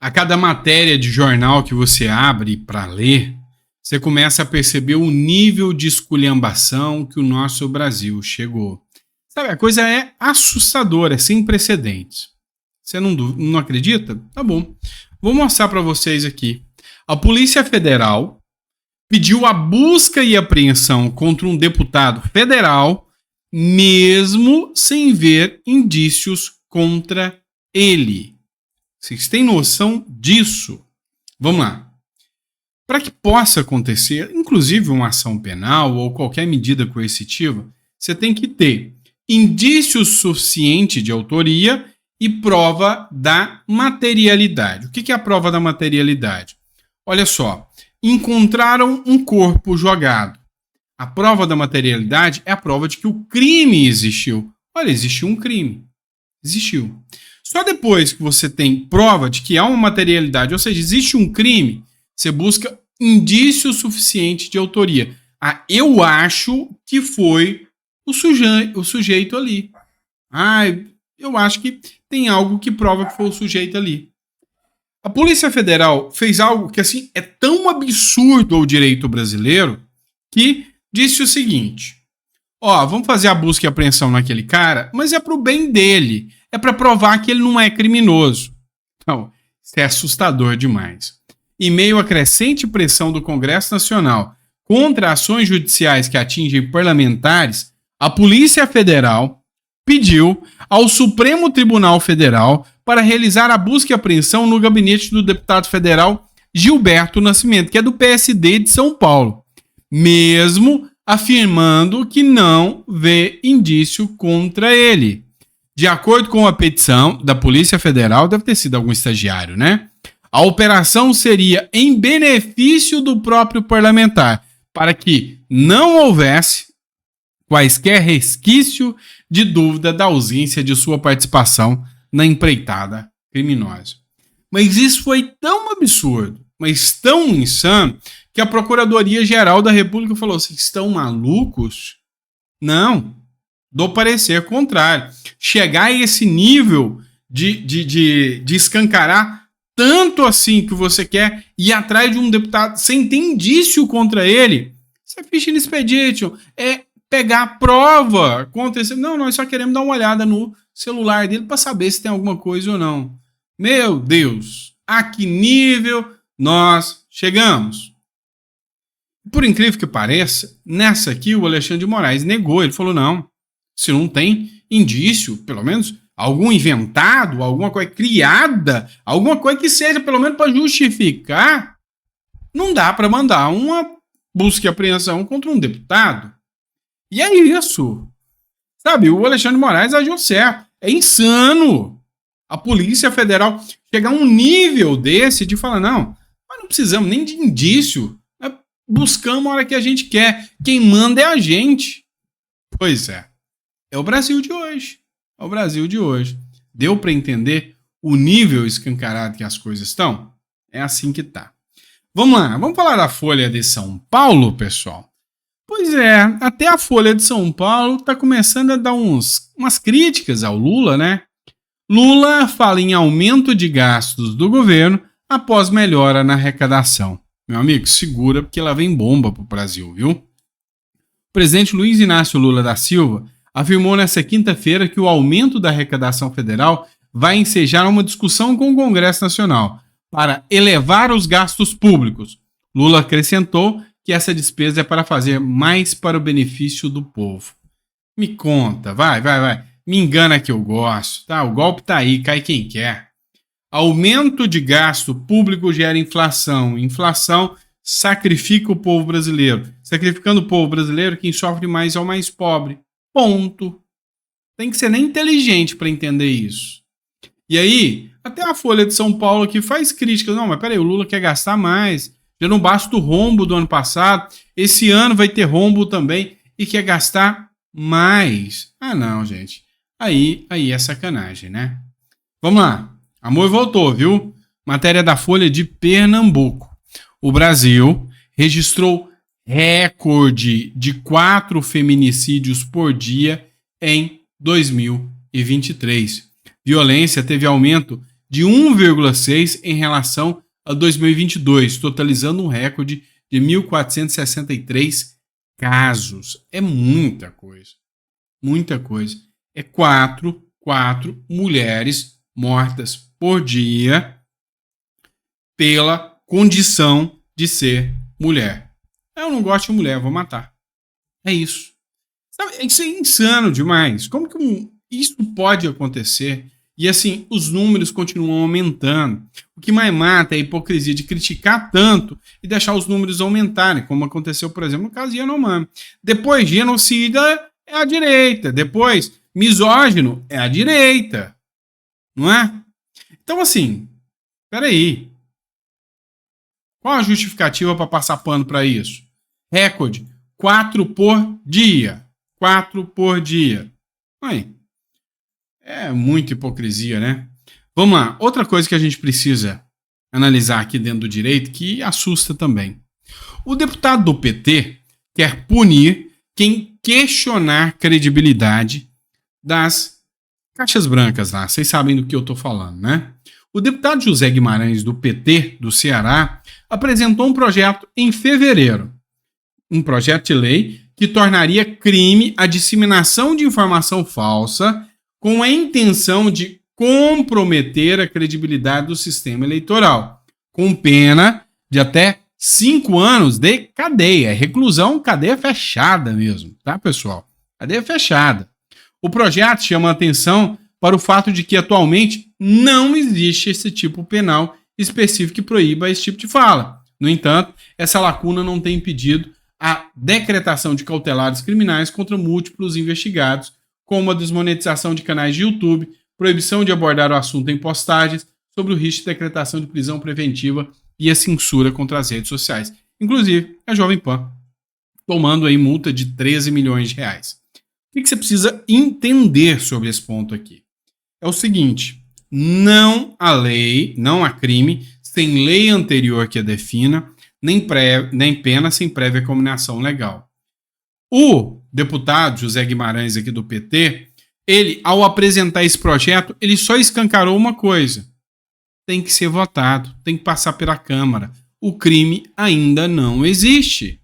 A cada matéria de jornal que você abre para ler, você começa a perceber o nível de esculhambação que o nosso Brasil chegou. Sabe, a coisa é assustadora, é sem precedentes. Você não acredita? Tá bom. Vou mostrar para vocês aqui. A Polícia Federal pediu a busca e apreensão contra um deputado federal, mesmo sem ver indícios contra ele. Vocês têm noção disso? Vamos lá. Para que possa acontecer, inclusive uma ação penal ou qualquer medida coercitiva, você tem que ter indício suficiente de autoria e prova da materialidade. O que é a prova da materialidade? Olha só, encontraram um corpo jogado. A prova da materialidade é a prova de que o crime existiu. Olha, existiu um crime. Existiu. Só depois que você tem prova de que há uma materialidade, ou seja, existe um crime, você busca indício suficiente de autoria. Ah, eu acho que foi o sujeito ali. Ah, eu acho que tem algo que prova que foi o sujeito ali. A Polícia Federal fez algo que assim é tão absurdo ao direito brasileiro que disse o seguinte: vamos fazer a busca e apreensão naquele cara, mas é pro bem dele. É para provar que ele não é criminoso. Então, isso é assustador demais. Em meio à crescente pressão do Congresso Nacional contra ações judiciais que atingem parlamentares, a Polícia Federal pediu ao Supremo Tribunal Federal para realizar a busca e apreensão no gabinete do deputado federal Gilberto Nascimento, que é do PSD de São Paulo, mesmo afirmando que não vê indício contra ele. De acordo com a petição da Polícia Federal, deve ter sido algum estagiário, né? A operação seria em benefício do próprio parlamentar, para que não houvesse quaisquer resquício de dúvida da ausência de sua participação na empreitada criminosa. Mas isso foi tão absurdo, mas tão insano, que a Procuradoria-Geral da República falou: vocês estão malucos? Não, do parecer contrário. Chegar a esse nível de escancarar tanto assim que você quer ir atrás de um deputado sem ter indício contra ele, isso é ficha in expedition, é pegar prova contra esse. Não, nós só queremos dar uma olhada no celular dele para saber se tem alguma coisa ou não. Meu Deus, a que nível nós chegamos? Por incrível que pareça, nessa aqui o Alexandre de Moraes negou. Ele falou: não, se não tem indício, pelo menos algum inventado, alguma coisa criada, alguma coisa que seja pelo menos para justificar, não dá para mandar uma busca e apreensão contra um deputado. E é isso. Sabe, o Alexandre de Moraes agiu certo. É insano a Polícia Federal chegar a um nível desse de falar: não, nós não precisamos nem de indício. Buscamos a hora que a gente quer. Quem manda é a gente. Pois é. É o Brasil de hoje. É o Brasil de hoje. Deu para entender o nível escancarado que as coisas estão? É assim que tá. Vamos lá. Vamos falar da Folha de São Paulo, pessoal? Pois é. Até a Folha de São Paulo tá começando a dar umas críticas ao Lula, né? Lula fala em aumento de gastos do governo após melhora na arrecadação. Meu amigo, segura, porque lá vem bomba pro Brasil, viu? O presidente Luiz Inácio Lula da Silva afirmou nesta quinta-feira que o aumento da arrecadação federal vai ensejar uma discussão com o Congresso Nacional para elevar os gastos públicos. Lula acrescentou que essa despesa é para fazer mais para o benefício do povo. Me conta, vai. Me engana que eu gosto, tá? O golpe tá aí, cai quem quer. Aumento de gasto público gera inflação. Inflação sacrifica o povo brasileiro. Sacrificando o povo brasileiro, quem sofre mais é o mais pobre. Ponto. Tem que ser nem inteligente para entender isso. E aí, até a Folha de São Paulo aqui faz críticas. Não, mas peraí, o Lula quer gastar mais. Já não basta o rombo do ano passado. Esse ano vai ter rombo também e quer gastar mais. Ah, não, gente. Aí é sacanagem, né? Vamos lá. Amor voltou, viu? Matéria da Folha de Pernambuco. O Brasil registrou recorde de 4 feminicídios por dia em 2023. Violência teve aumento de 1,6 em relação a 2022, totalizando um recorde de 1.463 casos. É muita coisa. Muita coisa. É 4 mulheres mortas por dia pela condição de ser mulher. Eu não gosto de mulher, vou matar. É isso. Sabe, isso é insano demais. Como que isso pode acontecer? E assim, os números continuam aumentando. O que mais mata é a hipocrisia de criticar tanto e deixar os números aumentarem, como aconteceu, por exemplo, no caso de Yanomami. Depois, genocida é a direita. Depois, misógino é a direita. Não é? Então, assim, peraí. Qual a justificativa para passar pano para isso? Recorde, 4 por dia. 4 por dia. Aí, é muita hipocrisia, né? Vamos lá. Outra coisa que a gente precisa analisar aqui dentro do direito, que assusta também. O deputado do PT quer punir quem questionar credibilidade das caixas brancas lá. Vocês sabem do que eu estou falando, né? O deputado José Guimarães, do PT do Ceará, apresentou um projeto em fevereiro. Um projeto de lei que tornaria crime a disseminação de informação falsa com a intenção de comprometer a credibilidade do sistema eleitoral, com pena de até 5 anos de cadeia, reclusão, cadeia fechada mesmo, tá, pessoal? Cadeia fechada. O projeto chama a atenção para o fato de que atualmente não existe esse tipo penal específico que proíba esse tipo de fala. No entanto, essa lacuna não tem impedido a decretação de cautelares criminais contra múltiplos investigados, como a desmonetização de canais de YouTube, proibição de abordar o assunto em postagens, sobre o risco de decretação de prisão preventiva e a censura contra as redes sociais. Inclusive, a Jovem Pan tomando aí multa de 13 milhões de reais. O que você precisa entender sobre esse ponto aqui? É o seguinte, não há crime sem lei anterior que a defina, nem pena sem prévia combinação legal. O deputado José Guimarães aqui do PT, ele, ao apresentar esse projeto, ele só escancarou uma coisa. Tem que ser votado, tem que passar pela Câmara. O crime ainda não existe.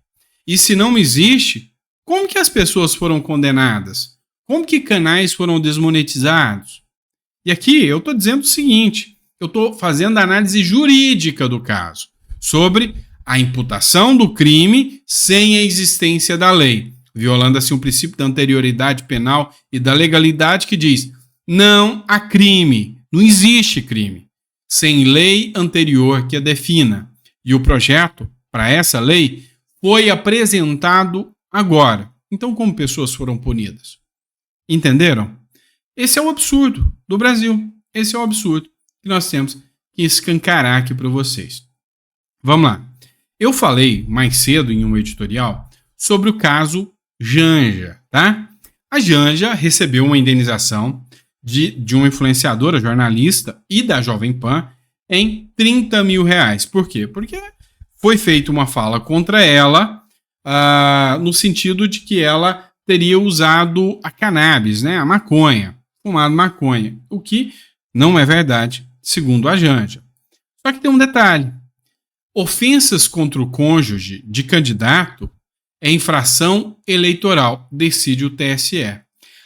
E se não existe, como que as pessoas foram condenadas? Como que canais foram desmonetizados? E aqui eu estou dizendo o seguinte, eu estou fazendo a análise jurídica do caso, sobre a imputação do crime sem a existência da lei, violando assim o princípio da anterioridade penal e da legalidade que diz, não há crime, não existe crime, sem lei anterior que a defina. E o projeto, para essa lei, foi apresentado agora. Então, como pessoas foram punidas? Entenderam? Esse é o absurdo do Brasil. Esse é o absurdo que nós temos que escancarar aqui para vocês. Vamos lá. Eu falei mais cedo em um editorial sobre o caso Janja, tá? A Janja recebeu uma indenização de uma influenciadora, jornalista e da Jovem Pan em 30 mil reais. Por quê? Porque foi feita uma fala contra ela no sentido de que ela teria usado a cannabis, né? A maconha, fumado maconha, o que não é verdade, segundo a Janja. Só que tem um detalhe. Ofensas contra o cônjuge de candidato é infração eleitoral, decide o TSE.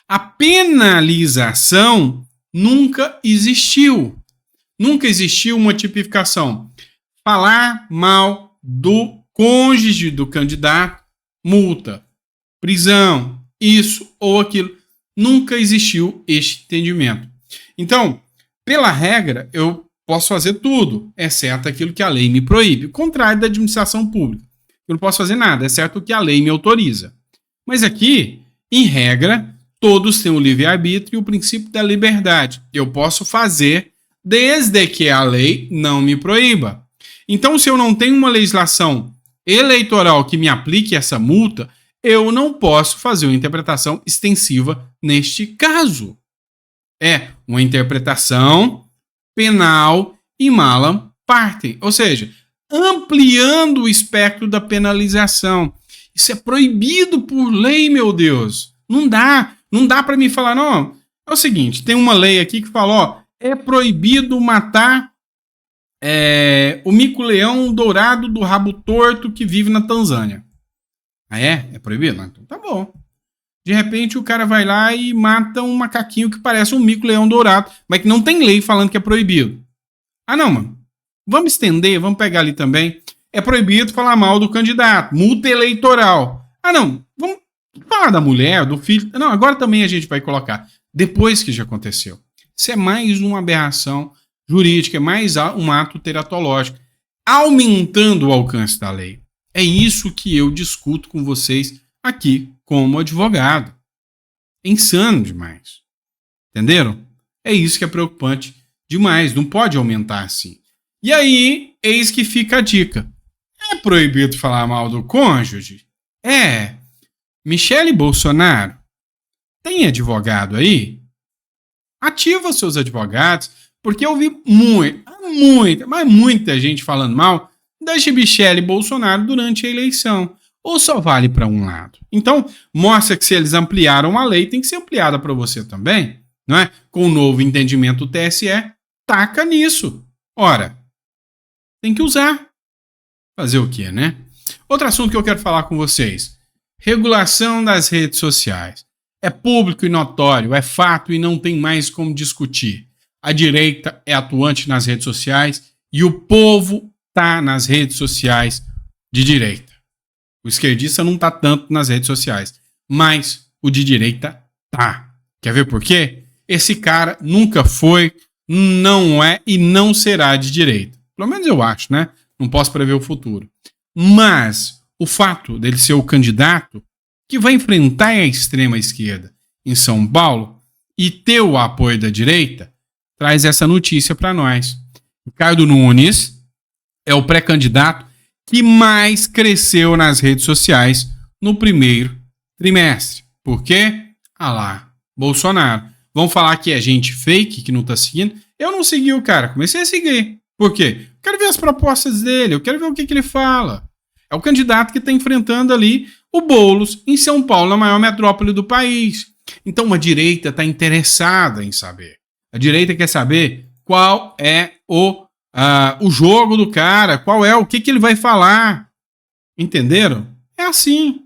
A penalização nunca existiu. Nunca existiu uma tipificação. Falar mal do cônjuge do candidato, multa, prisão, isso ou aquilo. Nunca existiu este entendimento. Então, pela regra, eu posso fazer tudo, exceto aquilo que a lei me proíbe. O contrário da administração pública. Eu não posso fazer nada, exceto o que a lei me autoriza. Mas aqui, em regra, todos têm o livre-arbítrio e o princípio da liberdade. Eu posso fazer desde que a lei não me proíba. Então, se eu não tenho uma legislação eleitoral que me aplique essa multa, eu não posso fazer uma interpretação extensiva neste caso. É uma interpretação penal e malam partem, ou seja, ampliando o espectro da penalização. Isso é proibido por lei, meu Deus. Não dá para me falar, não. É o seguinte, tem uma lei aqui que fala, ó, É proibido matar o mico-leão dourado do rabo torto que vive na Tanzânia. Ah, é? É proibido? Então tá bom. De repente o cara vai lá e mata um macaquinho que parece um mico-leão dourado, mas que não tem lei falando que é proibido. Ah, não, mano. Vamos estender, vamos pegar ali também. É proibido falar mal do candidato. Multa eleitoral. Ah, não. Vamos falar da mulher, do filho. Não, agora também a gente vai colocar. Depois que já aconteceu. Isso é mais uma aberração jurídica, é mais um ato teratológico, aumentando o alcance da lei. É isso que eu discuto com vocês aqui como advogado. É insano demais. Entenderam? É isso que é preocupante demais. Não pode aumentar assim. E aí, eis que fica a dica. É proibido falar mal do cônjuge? É. Michele Bolsonaro, tem advogado aí? Ativa seus advogados, porque eu vi muita gente falando mal da Michele Bolsonaro durante a eleição. Ou só vale para um lado? Então, mostra que se eles ampliaram a lei, tem que ser ampliada para você também, não é? Com o novo entendimento do TSE, taca nisso. Ora, tem que usar. Fazer o quê, né? Outro assunto que eu quero falar com vocês. Regulação das redes sociais. É público e notório, é fato e não tem mais como discutir. A direita é atuante nas redes sociais e o povo está nas redes sociais de direita. O esquerdista não está tanto nas redes sociais, mas o de direita tá. Quer ver por quê? Esse cara nunca foi, não é e não será de direita. Pelo menos eu acho, né? Não posso prever o futuro. Mas o fato dele ser o candidato que vai enfrentar a extrema esquerda em São Paulo e ter o apoio da direita, traz essa notícia para nós. Ricardo Nunes é o pré-candidato que mais cresceu nas redes sociais no primeiro trimestre. Por quê? Ah lá, Bolsonaro. Vão falar que é gente fake, que não tá seguindo. Eu não segui o cara, comecei a seguir. Por quê? Quero ver as propostas dele, eu quero ver o que ele fala. É o candidato que está enfrentando ali o Boulos em São Paulo, na maior metrópole do país. Então a direita está interessada em saber. A direita quer saber qual é o jogo do cara, qual é o que ele vai falar. Entenderam? É assim.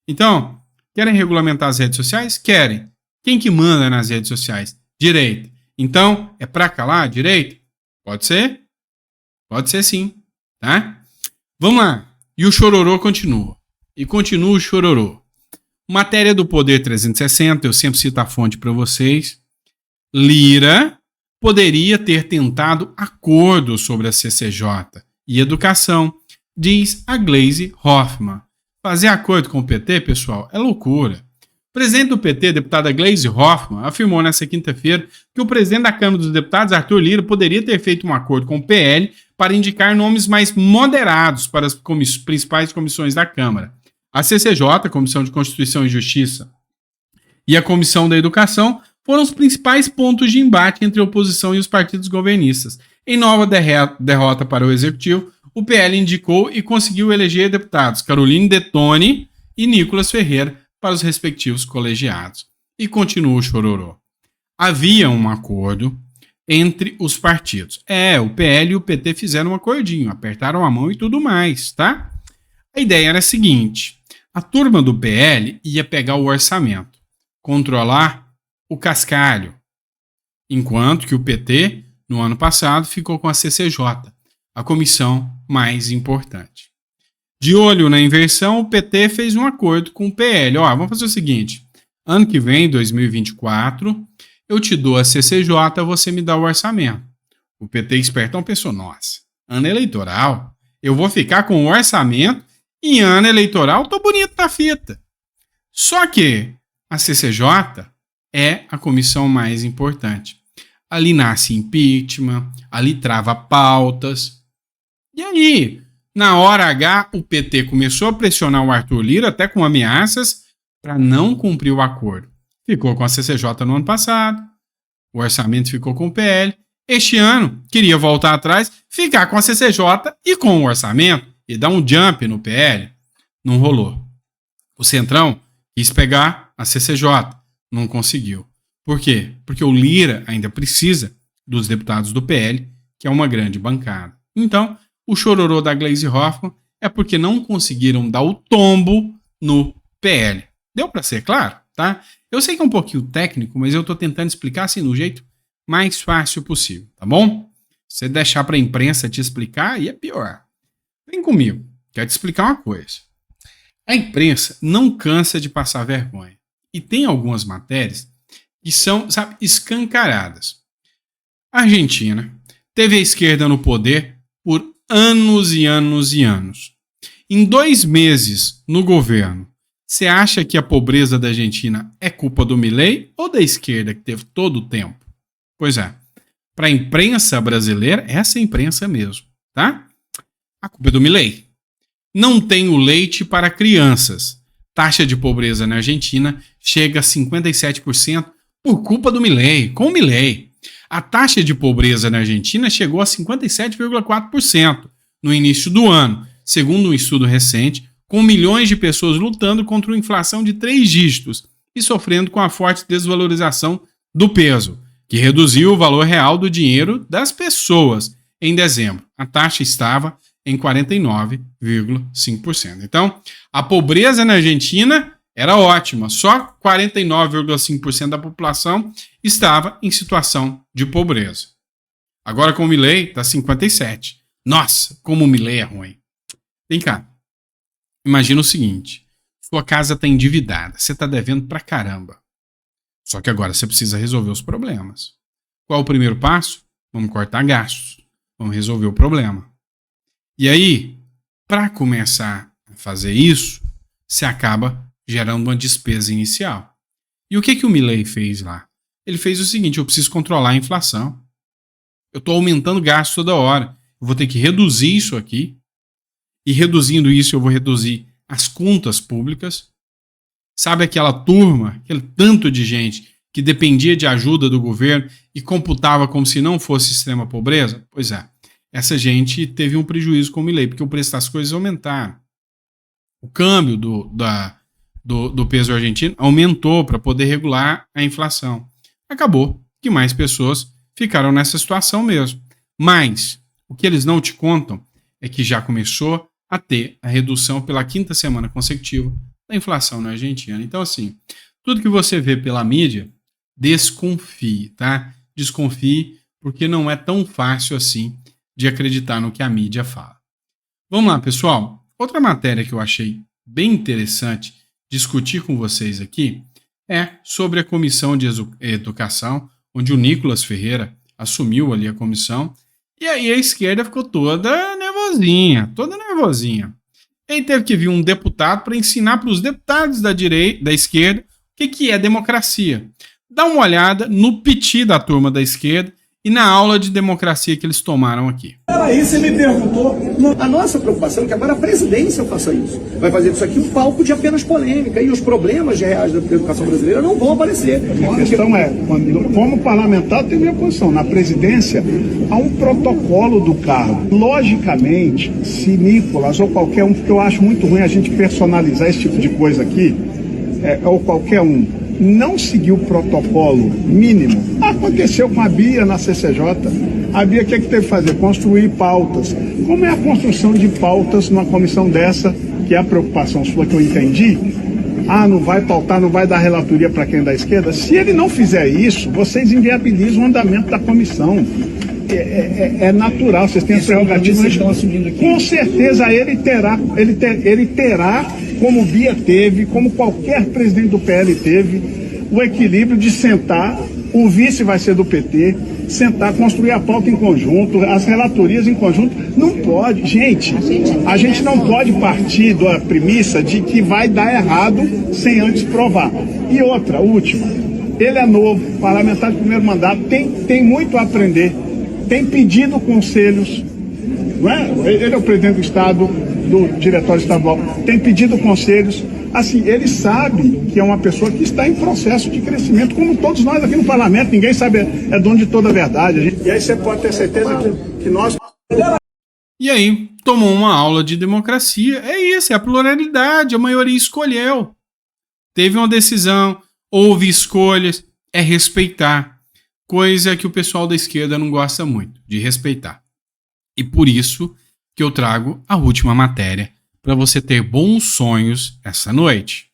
Então, querem regulamentar as redes sociais? Querem. Quem que manda nas redes sociais? Direita. Então, é pra calar a direita? Pode ser? Pode ser sim, tá? Vamos lá. E o chororô continua. E continua o chororô. Matéria do Poder 360, eu sempre cito a fonte para vocês. Lira poderia ter tentado acordo sobre a CCJ e educação, diz a Gleisi Hoffmann. Fazer acordo com o PT, pessoal, é loucura. O presidente do PT, deputada Gleisi Hoffmann, afirmou nesta quinta-feira que o presidente da Câmara dos Deputados, Arthur Lira, poderia ter feito um acordo com o PL para indicar nomes mais moderados para as principais comissões da Câmara. A CCJ, Comissão de Constituição e Justiça, e a Comissão da Educação foram os principais pontos de embate entre a oposição e os partidos governistas. Em nova derrota para o Executivo, o PL indicou e conseguiu eleger deputados Caroline Detoni e Nicolas Ferreira para os respectivos colegiados. E continua o chororô. Havia um acordo entre os partidos. O PL e o PT fizeram um acordinho, apertaram a mão e tudo mais, tá? A ideia era a seguinte: a turma do PL ia pegar o orçamento, controlar o cascalho, enquanto que o PT, no ano passado, ficou com a CCJ, a comissão mais importante. De olho na inversão, o PT fez um acordo com o PL. Vamos fazer o seguinte: ano que vem, 2024, eu te dou a CCJ, você me dá o orçamento. O PT espertão pensou: nossa, ano eleitoral, eu vou ficar com o orçamento e ano eleitoral tô bonito na fita. Só que a CCJ é a comissão mais importante. Ali nasce impeachment, ali trava pautas. E aí, na hora H, o PT começou a pressionar o Arthur Lira, até com ameaças, para não cumprir o acordo. Ficou com a CCJ no ano passado, o orçamento ficou com o PL. Este ano, queria voltar atrás, ficar com a CCJ e com o orçamento, e dar um jump no PL. Não rolou. O Centrão quis pegar a CCJ, não conseguiu. Por quê? Porque o Lira ainda precisa dos deputados do PL, que é uma grande bancada. Então, o chororô da Gleisi Hoffmann é porque não conseguiram dar o tombo no PL. Deu para ser claro, tá? Eu sei que é um pouquinho técnico, mas eu tô tentando explicar assim do jeito mais fácil possível, tá bom? Se você deixar para a imprensa te explicar, aí é pior. Vem comigo, quero te explicar uma coisa. A imprensa não cansa de passar vergonha. E tem algumas matérias que são, sabe, escancaradas. A Argentina teve a esquerda no poder por anos e anos e anos. Em 2 meses no governo, você acha que a pobreza da Argentina é culpa do Milei ou da esquerda que teve todo o tempo? Pois é, para a imprensa brasileira, essa é a imprensa mesmo, tá? A culpa é do Milei. Não tem o leite para crianças. Taxa de pobreza na Argentina chega a 57% por culpa do Milei, com o Milei. A taxa de pobreza na Argentina chegou a 57,4% no início do ano, segundo um estudo recente, com milhões de pessoas lutando contra uma inflação de 3 dígitos e sofrendo com a forte desvalorização do peso, que reduziu o valor real do dinheiro das pessoas. Em dezembro, a taxa estava em 49,5%. Então, a pobreza na Argentina era ótima, só 49,5% da população estava em situação de pobreza. Agora com o Milei está 57%. Nossa, como o Milei é ruim. Vem cá, imagina o seguinte, sua casa está endividada, você está devendo pra caramba. Só que agora você precisa resolver os problemas. Qual é o primeiro passo? Vamos cortar gastos, vamos resolver o problema. E aí, para começar a fazer isso, você acaba gerando uma despesa inicial. E o que o Milei fez lá? Ele fez o seguinte, eu preciso controlar a inflação. Eu estou aumentando gasto toda hora. Eu vou ter que reduzir isso aqui. E reduzindo isso, eu vou reduzir as contas públicas. Sabe aquela turma, aquele tanto de gente que dependia de ajuda do governo e computava como se não fosse extrema pobreza? Pois é. Essa gente teve um prejuízo com o Milei, porque o preço das coisas aumentaram. O câmbio do peso argentino aumentou para poder regular a inflação. Acabou que mais pessoas ficaram nessa situação mesmo. Mas o que eles não te contam é que já começou a ter a redução pela 5ª semana consecutiva da inflação na Argentina. Então, assim, tudo que você vê pela mídia, desconfie, tá? Desconfie, porque não é tão fácil assim de acreditar no que a mídia fala. Vamos lá, pessoal. Outra matéria que eu achei bem interessante discutir com vocês aqui é sobre a Comissão de Educação, onde o Nicolas Ferreira assumiu ali a comissão, e aí a esquerda ficou toda nervosinha. E aí teve que vir um deputado para ensinar para os deputados da esquerda o que é democracia. Dá uma olhada no piti da turma da esquerda e na aula de democracia que eles tomaram aqui. Aí você me perguntou, a nossa preocupação é que agora a presidência faça isso. Vai fazer disso aqui um palco de apenas polêmica e os problemas reais da educação brasileira não vão aparecer. A questão é, como parlamentar, tem minha posição. Na presidência, há um protocolo do cargo. Logicamente, se Nicolas ou qualquer um, porque eu acho muito ruim a gente personalizar esse tipo de coisa aqui, ou qualquer um, não seguiu o protocolo mínimo. Aconteceu com a Bia na CCJ. A Bia o que teve que fazer? Construir pautas. Como é a construção de pautas numa comissão dessa, que é a preocupação sua que eu entendi? Não vai pautar, não vai dar relatoria para quem é da esquerda. Se ele não fizer isso, vocês inviabilizam o andamento da comissão. É natural, vocês têm as prerrogativas. Estão assumindo aqui. Com certeza ele terá, como o Bia teve, como qualquer presidente do PL teve, o equilíbrio de sentar, o vice vai ser do PT, sentar, construir a pauta em conjunto, as relatorias em conjunto. Não pode, gente, a gente não pode partir da premissa de que vai dar errado sem antes provar. E outra, última, ele é novo, parlamentar de primeiro mandato, tem muito a aprender, tem pedido conselhos, não é? Ele é o presidente do Estado, do Diretório Estadual, tem pedido conselhos. Assim, ele sabe que é uma pessoa que está em processo de crescimento, como todos nós aqui no parlamento, ninguém sabe, é dono de toda a verdade. E aí você pode ter certeza que nós... E aí, tomou uma aula de democracia. É isso, é a pluralidade, a maioria escolheu. Teve uma decisão, houve escolhas, é respeitar. coisa que o pessoal da esquerda não gosta muito de respeitar. E por isso que eu trago a última matéria para você ter bons sonhos essa noite.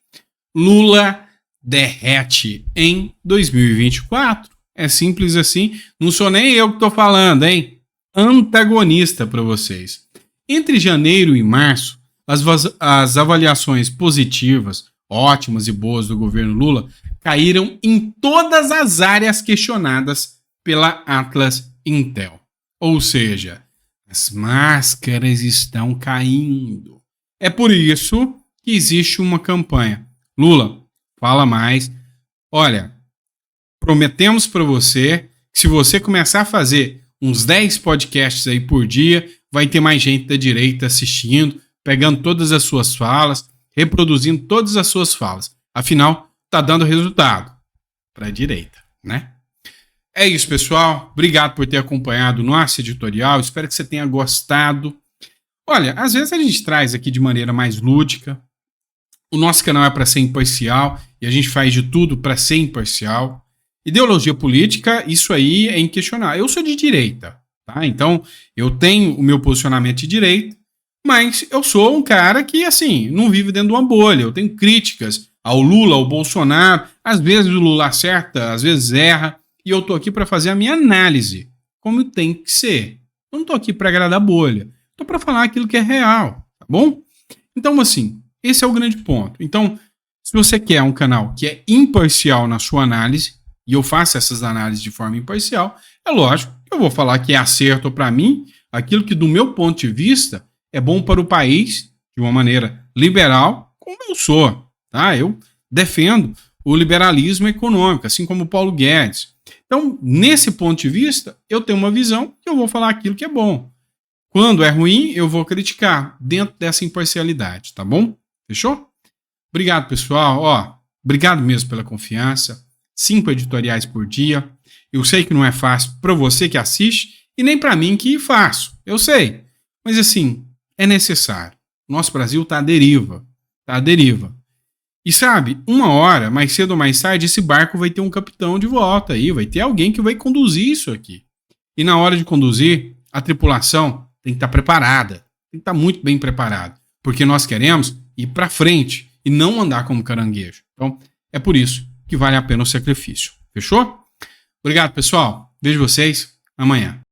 Lula derrete em 2024. É simples assim. Não sou nem eu que estou falando, hein? Antagonista para vocês. Entre janeiro e março, as avaliações positivas, ótimas e boas do governo Lula caíram em todas as áreas questionadas pela Atlas Intel. Ou seja, as máscaras estão caindo. É por isso que existe uma campanha. Lula, fala mais. Olha, prometemos para você que se você começar a fazer uns 10 podcasts aí por dia, vai ter mais gente da direita assistindo, pegando todas as suas falas, reproduzindo todas as suas falas. Afinal, tá dando resultado para a direita, né? É isso, pessoal. Obrigado por ter acompanhado o nosso editorial. Espero que você tenha gostado. Olha, às vezes a gente traz aqui de maneira mais lúdica. O nosso canal é para ser imparcial e a gente faz de tudo para ser imparcial. Ideologia política, isso aí é inquestionável. Eu sou de direita, tá? Então, eu tenho o meu posicionamento de direita, mas eu sou um cara que, assim, não vive dentro de uma bolha. Eu tenho críticas ao Lula, ao Bolsonaro. Às vezes o Lula acerta, às vezes erra. E eu tô aqui para fazer a minha análise, como tem que ser. Eu não tô aqui para agradar a bolha. Tô para falar aquilo que é real, tá bom? Então, assim, esse é o grande ponto. Então, se você quer um canal que é imparcial na sua análise, e eu faço essas análises de forma imparcial, é lógico que eu vou falar que é acerto para mim, aquilo que do meu ponto de vista é bom para o país, de uma maneira liberal, como eu sou, tá? Eu defendo o liberalismo econômico, assim como o Paulo Guedes. Então, nesse ponto de vista, eu tenho uma visão e eu vou falar aquilo que é bom. Quando é ruim, eu vou criticar dentro dessa imparcialidade, tá bom? Fechou? Obrigado, pessoal. Ó, obrigado mesmo pela confiança. 5 editoriais por dia. Eu sei que não é fácil para você que assiste e nem para mim que faço. Eu sei. Mas assim, é necessário. Nosso Brasil tá à deriva. Tá à deriva. E sabe, uma hora, mais cedo ou mais tarde, esse barco vai ter um capitão de volta aí. Vai ter alguém que vai conduzir isso aqui. E na hora de conduzir, a tripulação tem que estar preparada. Tem que estar muito bem preparada. Porque nós queremos ir para frente e não andar como caranguejo. Então, é por isso que vale a pena o sacrifício. Fechou? Obrigado, pessoal. Vejo vocês amanhã.